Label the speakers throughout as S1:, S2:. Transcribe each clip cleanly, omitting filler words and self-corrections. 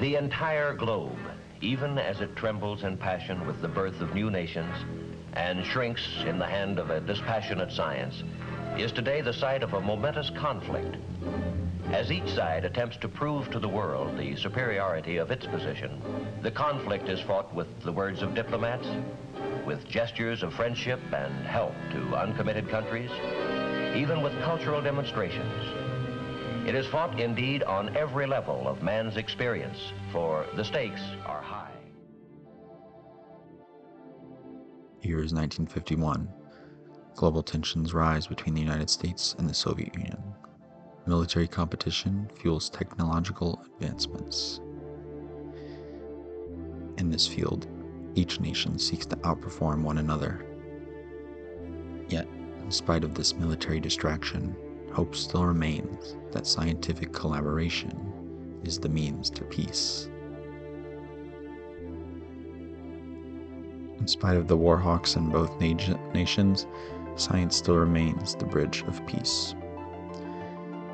S1: The entire globe, even as it trembles in passion with the birth of new nations and shrinks in the hand of a dispassionate science, is today the site of a momentous conflict. As each side attempts to prove to the world the superiority of its position, the conflict is fought with the words of diplomats, with gestures of friendship and help to uncommitted countries, even with cultural demonstrations. It is fought indeed on every level of man's experience, for the stakes are high.
S2: Year is 1951. Global tensions rise between the United States and the Soviet Union. Military competition fuels technological advancements. In this field, each nation seeks to outperform one another. Yet, in spite of this military distraction, hope still remains that scientific collaboration is the means to peace. In spite of the war hawks in both nations, science still remains the bridge of peace.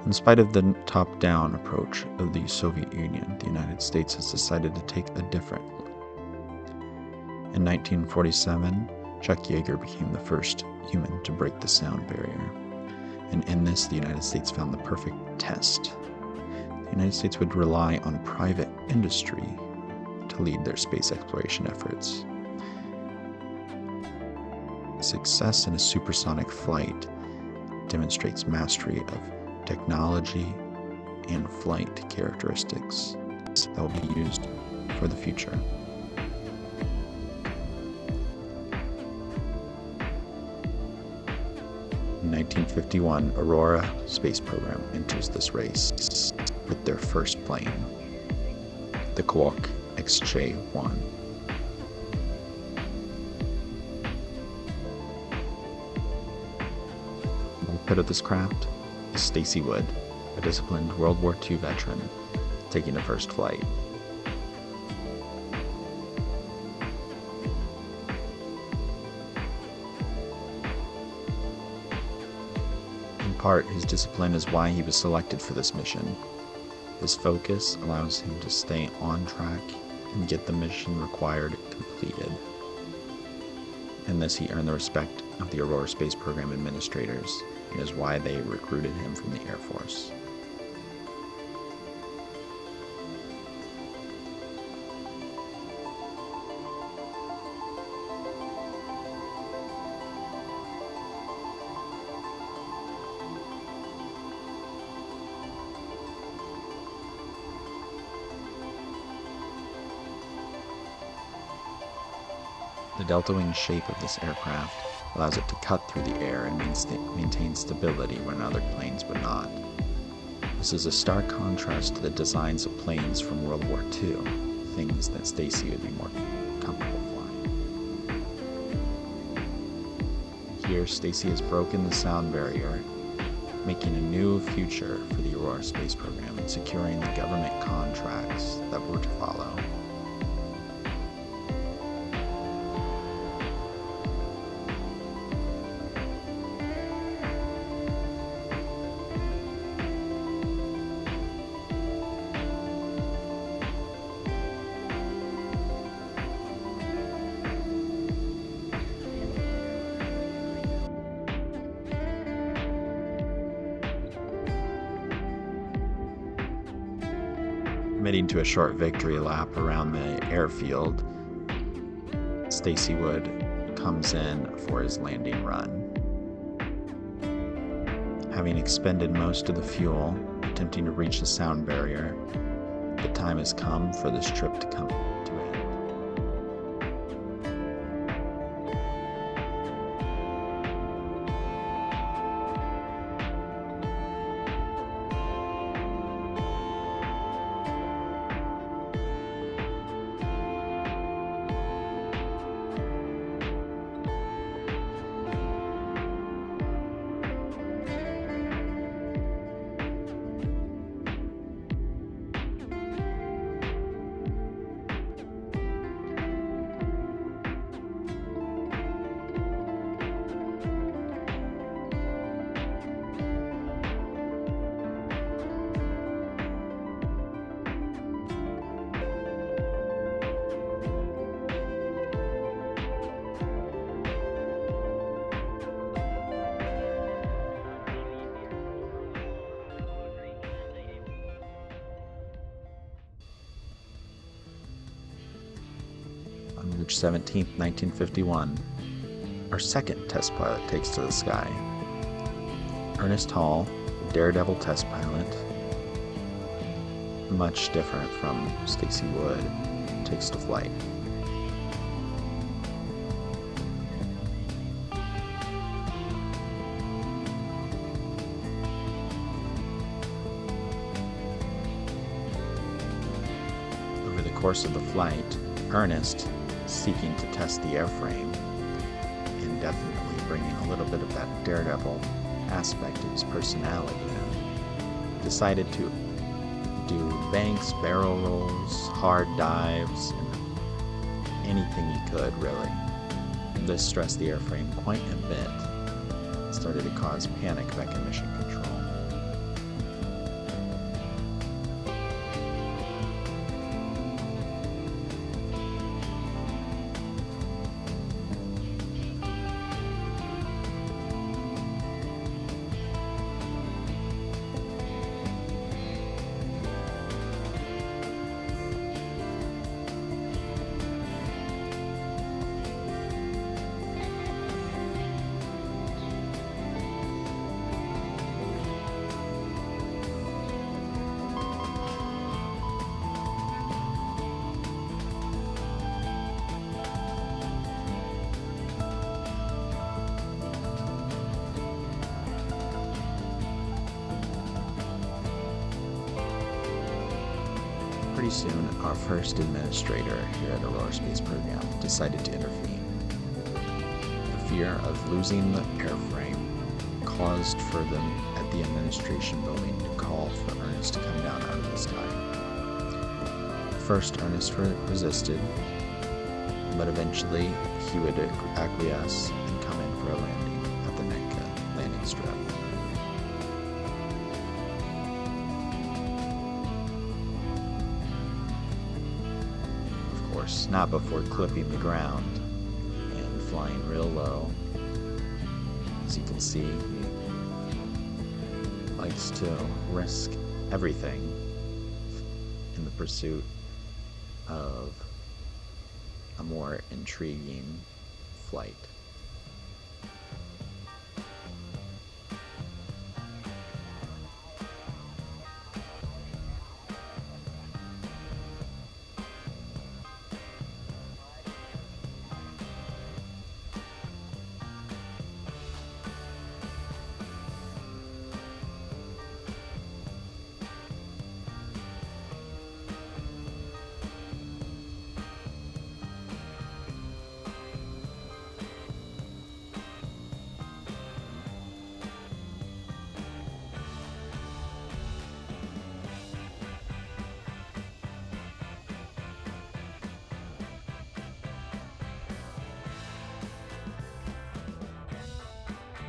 S2: In spite of the top-down approach of the Soviet Union, the United States has decided to take a different look. In 1947, Chuck Yeager became the first human to break the sound barrier. And in this, the United States found the perfect test. The United States would rely on private industry to lead their space exploration efforts. Success in a supersonic flight demonstrates mastery of technology and flight characteristics that will be used for the future. In 1951, Aurora space program enters this race with their first plane, the Kawok XJ-1. The pilot of this craft is Stacy Wood, a disciplined World War II veteran, taking the first flight. In part, his discipline is why he was selected for this mission. His focus allows him to stay on track and get the mission required completed. In this, he earned the respect of the Aurora Space Program administrators, and is why they recruited him from the Air Force. The delta wing shape of this aircraft allows it to cut through the air and maintain stability when other planes would not. This is a stark contrast to the designs of planes from World War II, things that Stacy would be more comfortable flying. Here, Stacy has broken the sound barrier, making a new future for the Aurora space program and securing the government contracts that were to follow. Committing to a short victory lap around the airfield, Stacy Wood comes in for his landing run. Having expended most of the fuel, attempting to reach the sound barrier, the time has come for this trip to come to an end. March 17, 1951, our second test pilot takes to the sky. Ernest Hall, daredevil test pilot, much different from Stacy Wood, takes to flight. Over the course of the flight, Ernest, seeking to test the airframe and definitely bringing a little bit of that daredevil aspect of his personality in, decided to do banks, barrel rolls, hard dives, and anything he could, really. This stressed the airframe quite a bit. It started to cause panic back in mission control. Pretty soon, our first administrator here at Aurora Space Program decided to intervene. The fear of losing the airframe caused for them at the administration building to call for Ernest to come down out of the sky. First, Ernest resisted, but eventually he would acquiesce and come in for a landing at the NECA landing strip. Not before clipping the ground and flying real low. As you can see, he likes to risk everything in the pursuit of a more intriguing flight.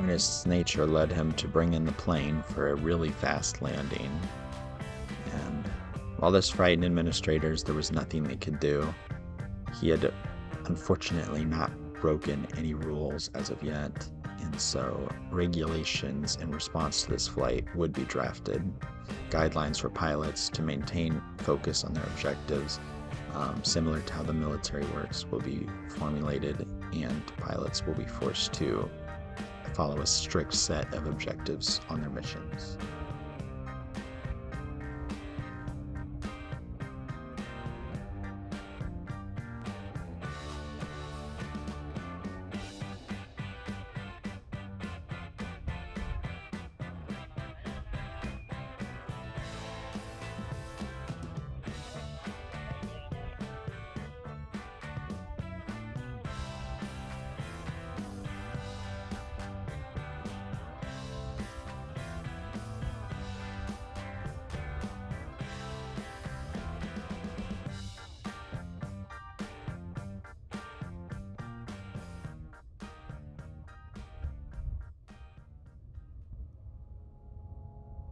S2: Ernest's nature led him to bring in the plane for a really fast landing, and while this frightened administrators, there was nothing they could do. He had unfortunately not broken any rules as of yet, and so regulations in response to this flight would be drafted. Guidelines for pilots to maintain focus on their objectives, similar to how the military works, will be formulated, and pilots will be forced to follow a strict set of objectives on their missions.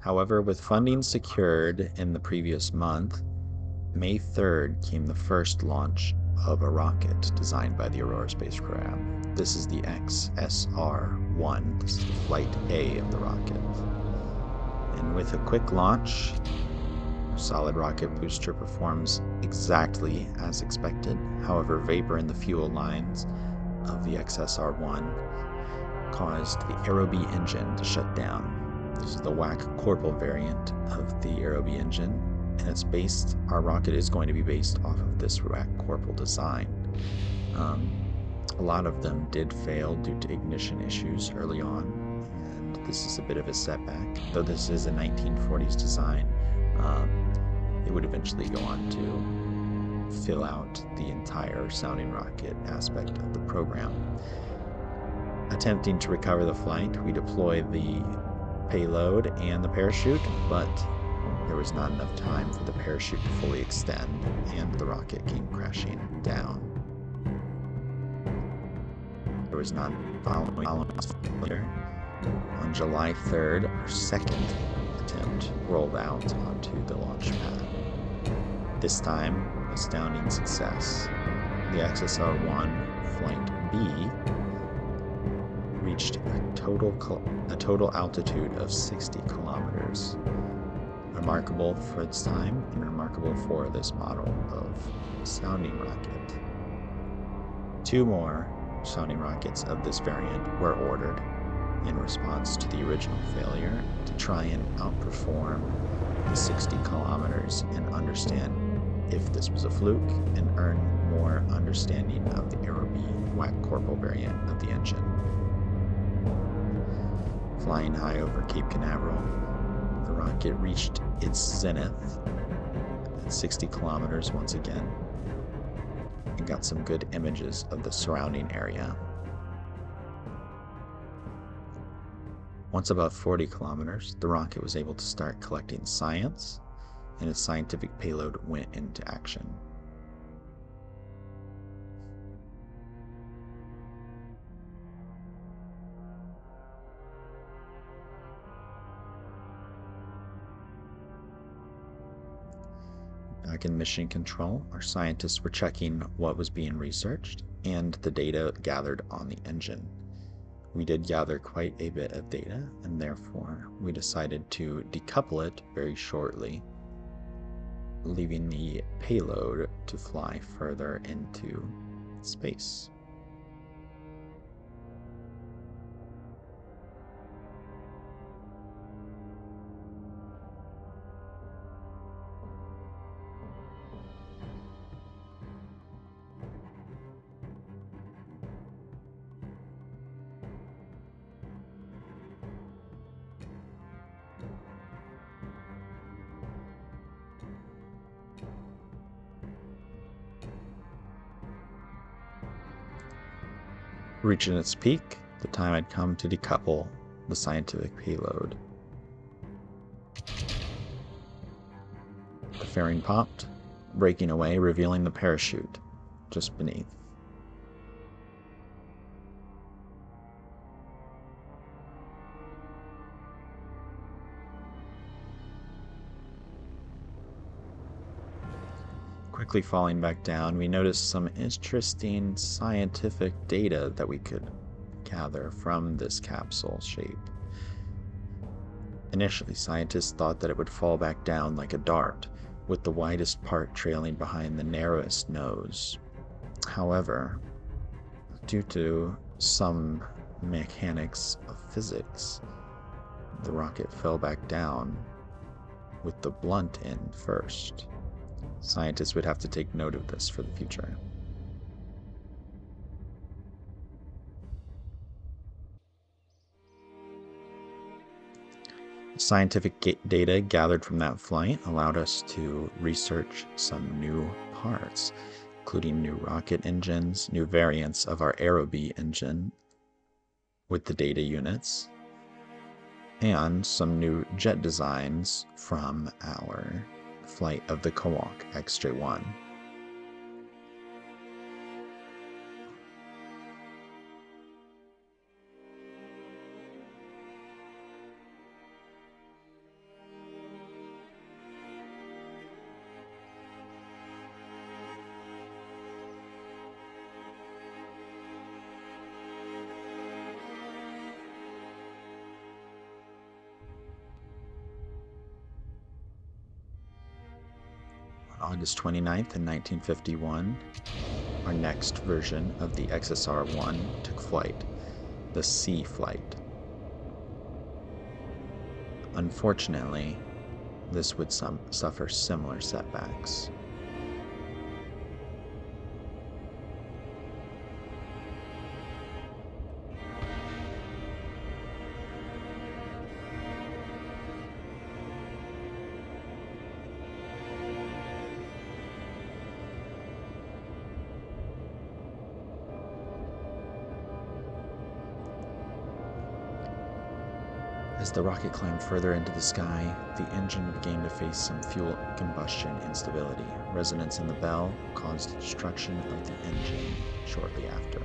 S2: However, with funding secured in the previous month, May 3rd came the first launch of a rocket designed by the Aurora spacecraft. This is the XSR-1. This is the Flight A of the rocket. And with a quick launch, Solid rocket booster performs exactly as expected. However, vapor in the fuel lines of the XSR-1 caused the Aerobee engine to shut down. This is the WAC Corporal variant of the Aerobee engine, and our rocket is going to be based off of this WAC Corporal design. A lot of them did fail due to ignition issues early on, and this is a bit of a setback. Though this is a 1940s design, it would eventually go on to fill out the entire sounding rocket aspect of the program. Attempting to recover the flight, we deployed the payload and the parachute, but there was not enough time for the parachute to fully extend, and the rocket came crashing down. There was not following later. On July 3rd, our second attempt rolled out onto the launch pad. This time, astounding success. The XSR-1 Flight B reached a total altitude of 60 kilometers. Remarkable for its time and remarkable for this model of sounding rocket. 2 more sounding rockets of this variant were ordered in response to the original failure to try and outperform the 60 kilometers and understand if this was a fluke and earn more understanding of the Aerobee WAC Corporal variant of the engine. Flying high over Cape Canaveral, the rocket reached its zenith at 60 kilometers once again and got some good images of the surrounding area. Once above 40 kilometers, the rocket was able to start collecting science, and its scientific payload went into action. Back in Mission Control, our scientists were checking what was being researched and the data gathered on the engine. We did gather quite a bit of data, and therefore we decided to decouple it very shortly, leaving the payload to fly further into space. Reaching its peak, the time had come to decouple the scientific payload. The fairing popped, breaking away, revealing the parachute just beneath. Quickly falling back down, we noticed some interesting scientific data that we could gather from this capsule shape. Initially, scientists thought that it would fall back down like a dart, with the widest part trailing behind the narrowest nose. However, due to some mechanics of physics, the rocket fell back down with the blunt end first. Scientists would have to take note of this for the future. Scientific data gathered from that flight allowed us to research some new parts, including new rocket engines, new variants of our Aerobee engine with the data units, and some new jet designs from our flight of the Kawak XJ-1. August 29th in 1951, our next version of the XSR-1 took flight, the C flight. Unfortunately, this would suffer similar setbacks. As the rocket climbed further into the sky, the engine began to face some fuel combustion instability. Resonance in the bell caused destruction of the engine shortly after.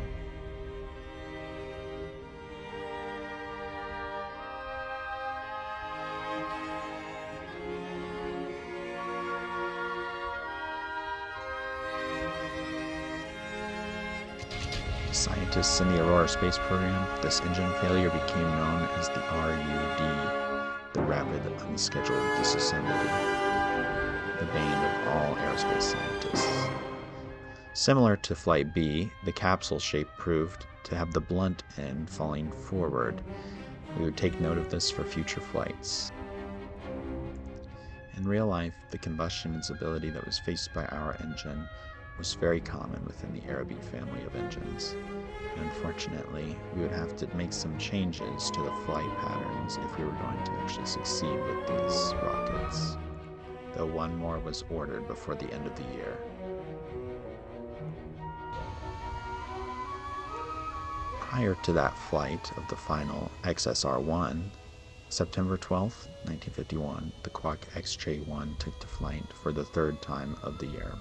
S2: Scientists in the Aurora space program, this engine failure became known as the RUD, the Rapid Unscheduled Disassembly, the bane of all aerospace scientists. Similar to Flight B, the capsule shape proved to have the blunt end falling forward. We would take note of this for future flights. In real life, the combustion instability that was faced by our engine was very common within the Aerobee family of engines. Unfortunately, we would have to make some changes to the flight patterns if we were going to actually succeed with these rockets, though one more was ordered before the end of the year. Prior to that flight of the final XSR-1, September 12, 1951, the Quok XJ-1 took to flight for the third time of the year.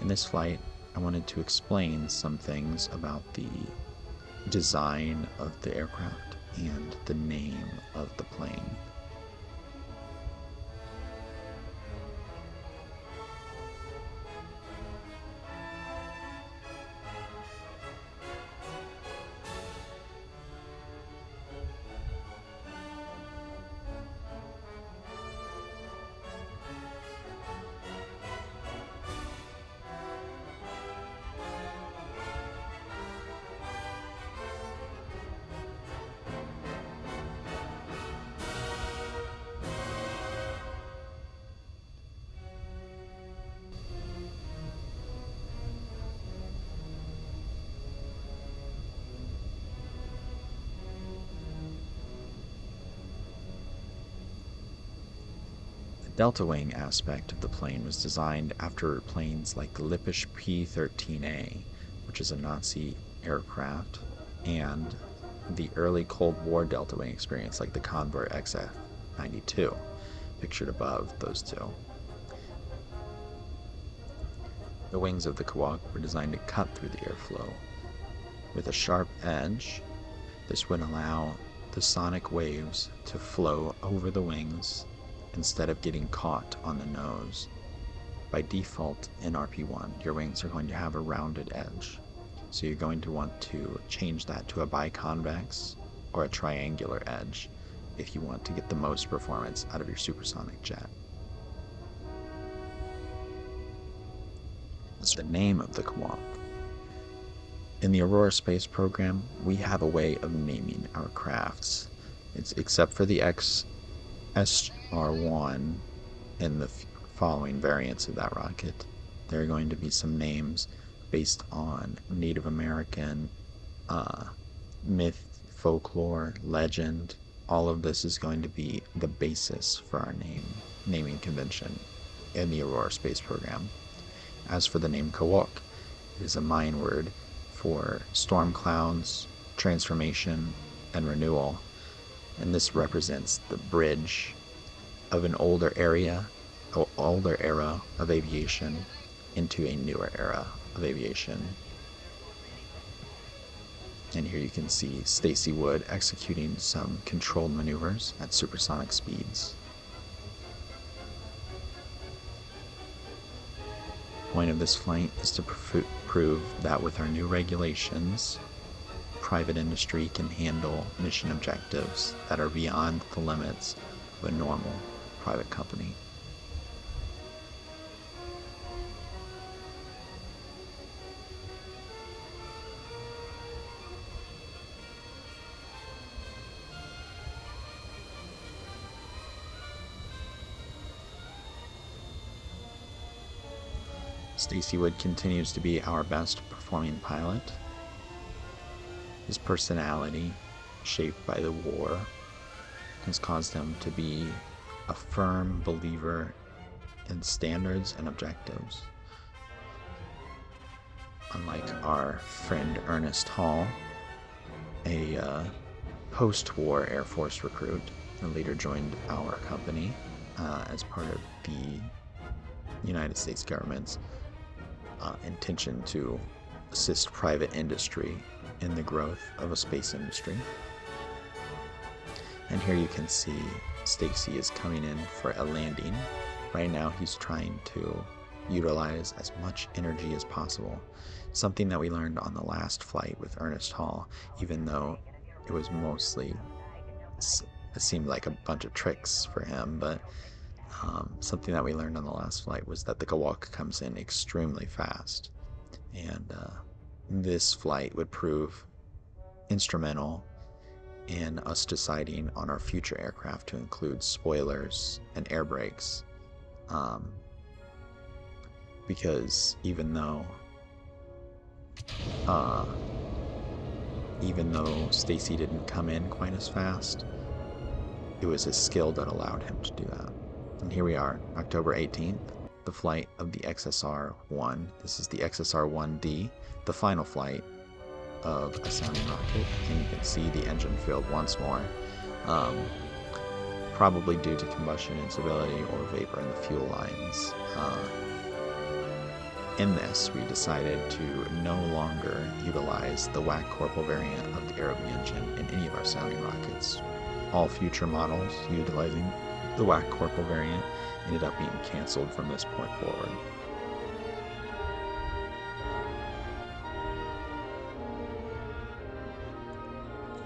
S2: In this flight, I wanted to explain some things about the design of the aircraft and the name of the plane. The delta wing aspect of the plane was designed after planes like the Lippisch P-13A, which is a Nazi aircraft, and the early Cold War delta wing experience like the Convair XF-92, pictured above those two. The wings of the Quok were designed to cut through the airflow with a sharp edge. This would allow the sonic waves to flow over the wings instead of getting caught on the nose. By default in RP-1, your wings are going to have a rounded edge, so you're going to want to change that to a biconvex or a triangular edge if you want to get the most performance out of your supersonic jet. That's the name of the Quok. In the Aurora space program, we have a way of naming our crafts. Except for the XSR-1 and the following variants of that rocket, there are going to be some names based on Native American myth, folklore, legend. All of this is going to be the basis for our naming convention in the Aurora space program. As for the name Quok, it is a Mayan word for storm clouds, transformation, and renewal, and this represents the bridge of an older era of aviation into a newer era of aviation. And here you can see Stacy Wood executing some controlled maneuvers at supersonic speeds. The point of this flight is to prove that with our new regulations, private industry can handle mission objectives that are beyond the limits of to a normal private company. Stacy Wood continues to be our best performing pilot. His personality, shaped by the war, has caused him to be a firm believer in standards and objectives. Unlike our friend Ernest Hall, a post-war Air Force recruit, who later joined our company as part of the United States government's intention to assist private industry in the growth of a space industry. And here you can see Stacy is coming in for a landing. Right now he's trying to utilize as much energy as possible. Something that we learned on the last flight with Ernest Hall, even though it was mostly, it seemed like a bunch of tricks for him, but something that we learned on the last flight was that the Kawak comes in extremely fast. And this flight would prove instrumental in us deciding on our future aircraft to include spoilers and air brakes. Because even though Stacy didn't come in quite as fast, it was his skill that allowed him to do that. And here we are, October 18th, the flight of the XSR-1. This is the XSR-1D, the final flight of a sounding rocket, and you can see the engine filled once more, probably due to combustion instability or vapor in the fuel lines. In this, we decided to no longer utilize the WAC Corporal variant of the Aerobee engine in any of our sounding rockets. All future models utilizing the WAC Corporal variant ended up being canceled from this point forward.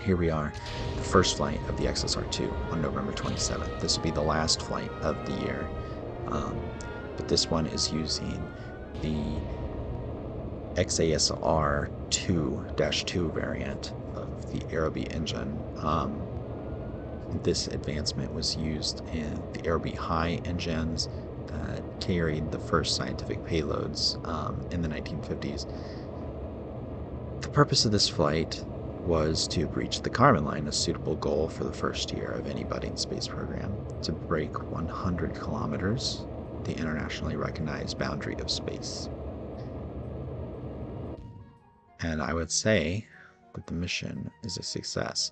S2: Here we are, the first flight of the XSR-2 on November 27th. This will be the last flight of the year, but this one is using the XASR 2-2 variant of the Aerobee engine. This advancement was used in the Aerobee High engines that carried the first scientific payloads in the 1950s. The purpose of this flight was to breach the Kármán line, a suitable goal for the first year of any budding space program, to break 100 kilometers, the internationally recognized boundary of space. And I would say that the mission is a success.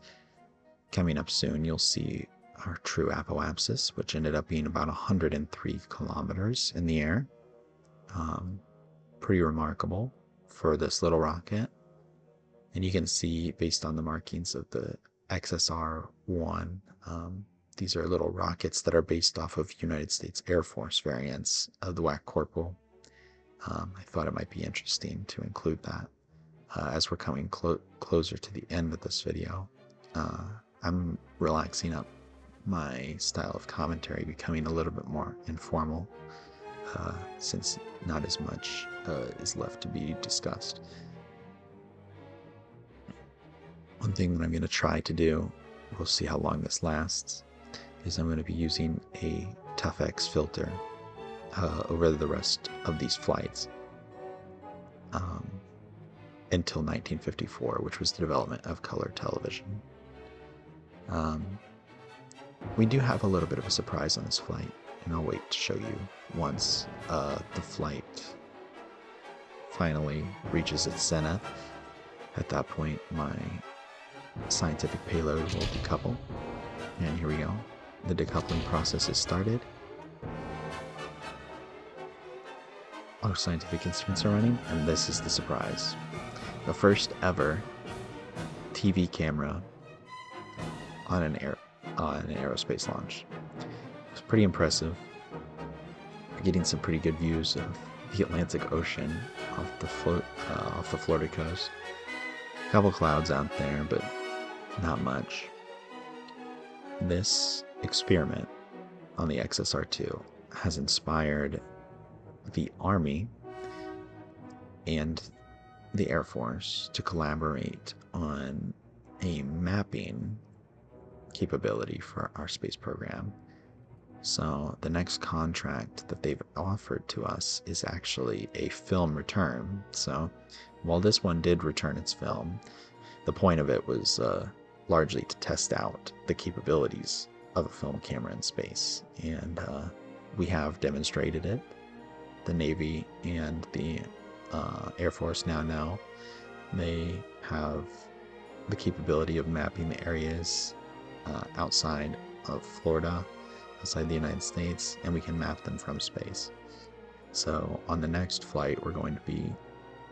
S2: Coming up soon, you'll see our true apoapsis, which ended up being about 103 kilometers in the air. Pretty remarkable for this little rocket. And you can see, based on the markings of the XSR-1, these are little rockets that are based off of United States Air Force variants of the WAC Corporal. I thought it might be interesting to include that. As we're coming closer to the end of this video, I'm relaxing up my style of commentary, becoming a little bit more informal, since not as much is left to be discussed. One thing that I'm going to try to do, we'll see how long this lasts, is I'm going to be using a ToughX filter over the rest of these flights until 1954, which was the development of color television. We do have a little bit of a surprise on this flight, and I'll wait to show you once the flight finally reaches its zenith. At that point, my scientific payload will decouple, and here we go. The decoupling process is started. Our scientific instruments are running, and this is the surprise. The first ever TV camera on an aerospace launch. It was pretty impressive. We're getting some pretty good views of the Atlantic Ocean off the Florida coast. A couple clouds out there, but not much. This experiment on the XSR-2 has inspired the Army and the Air Force to collaborate on a mapping capability for our space program. So the next contract that they've offered to us is actually a film return. So while this one did return its film, the point of it was largely to test out the capabilities of a film camera in space. And we have demonstrated it. The Navy and the Air Force now know they have the capability of mapping the areas outside of Florida, outside the United States, and we can map them from space. So on the next flight, we're going to be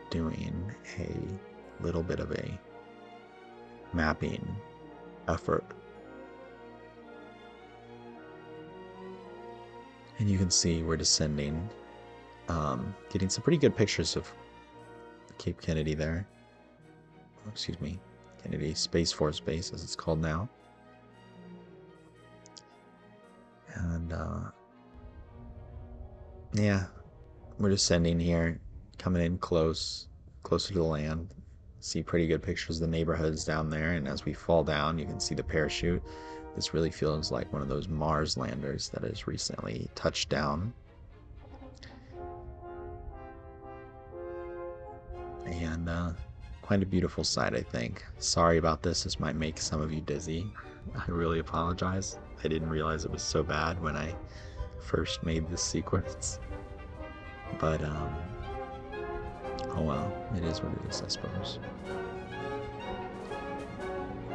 S2: doing a little bit of a mapping effort. And you can see we're descending, getting some pretty good pictures of Cape Kennedy there. Oh, excuse me, Kennedy Space Force Base, as it's called now. And yeah, we're descending here, coming in closer to the land. See pretty good pictures of the neighborhoods down there, and as we fall down, you can see the parachute. This really feels like one of those Mars landers that has recently touched down. And quite a beautiful sight, I think. Sorry about this. This might make some of you dizzy. I really apologize. I didn't realize it was so bad when I first made this sequence. But, oh well, it is what it is, I suppose.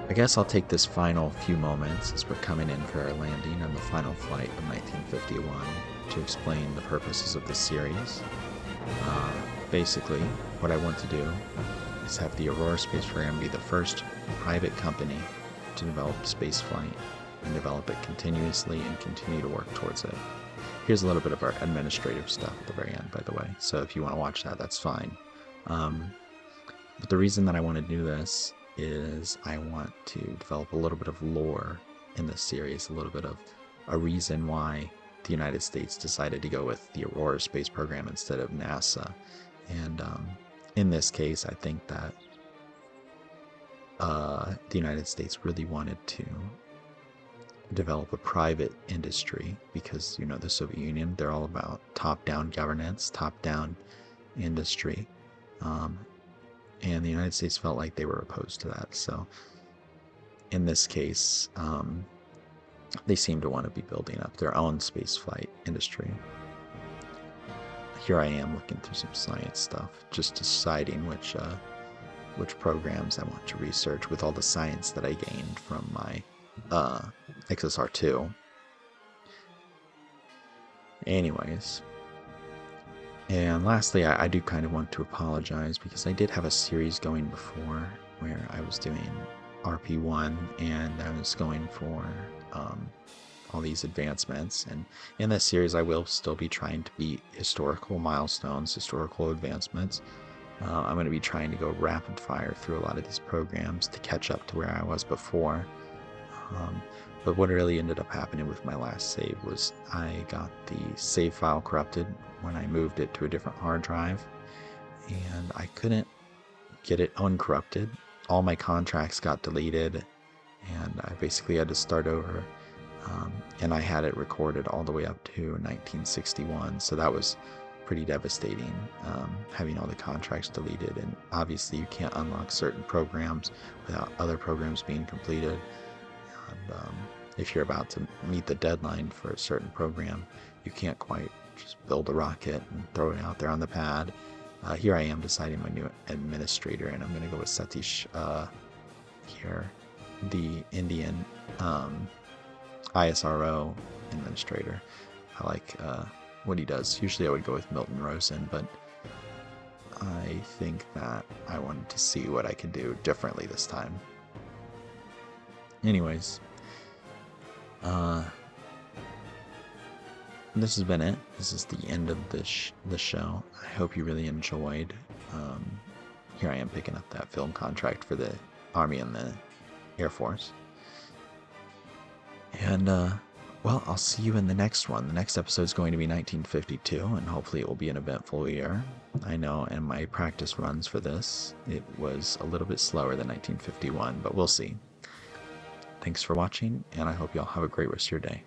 S2: I guess I'll take this final few moments as we're coming in for our landing on the final flight of 1951 to explain the purposes of this series. Basically, what I want to do is have the Aurora space program be the first private company to develop spaceflight and develop it continuously and continue to work towards it. Here's a little bit of our administrative stuff at the very end, by the way, so if you want to watch that, that's fine. But the reason that I want to do this is I want to develop a little bit of lore in this series, a little bit of a reason why the United States decided to go with the Aurora space program instead of NASA. And in this case, I think that the United States really wanted to develop a private industry because, you know, the Soviet Union, they're all about top-down governance, top-down industry. And the United States felt like they were opposed to that. So in this case, they seem to want to be building up their own spaceflight industry. Here I am looking through some science stuff, just deciding which programs I want to research with all the science that I gained from my XSR-2. Anyways, and lastly, I do kind of want to apologize because I did have a series going before where I was doing RP-1 and I was going for all these advancements, and in this series I will still be trying to beat historical milestones, historical advancements. I'm going to be trying to go rapid fire through a lot of these programs to catch up to where I was before. But what really ended up happening with my last save was I got the save file corrupted when I moved it to a different hard drive, and I couldn't get it uncorrupted. All my contracts got deleted, and I basically had to start over. And I had it recorded all the way up to 1961, so that was pretty devastating, having all the contracts deleted. And obviously you can't unlock certain programs without other programs being completed. And if you're about to meet the deadline for a certain program, you can't quite just build a rocket and throw it out there on the pad. Here I am deciding my new administrator, and I'm going to go with Satish here, the Indian ISRO administrator. I like what he does. Usually I would go with Milton Rosen, but I think that I wanted to see what I could do differently this time. Anyways, this has been it. This is the end of the show. I hope you really enjoyed. Here I am picking up that film contract for the Army and the Air Force. And Well, I'll see you in the next one. The next episode is going to be 1952, and hopefully it will be an eventful year. I know in my practice runs for this, it was a little bit slower than 1951, but we'll see. Thanks for watching, and I hope you all have a great rest of your day.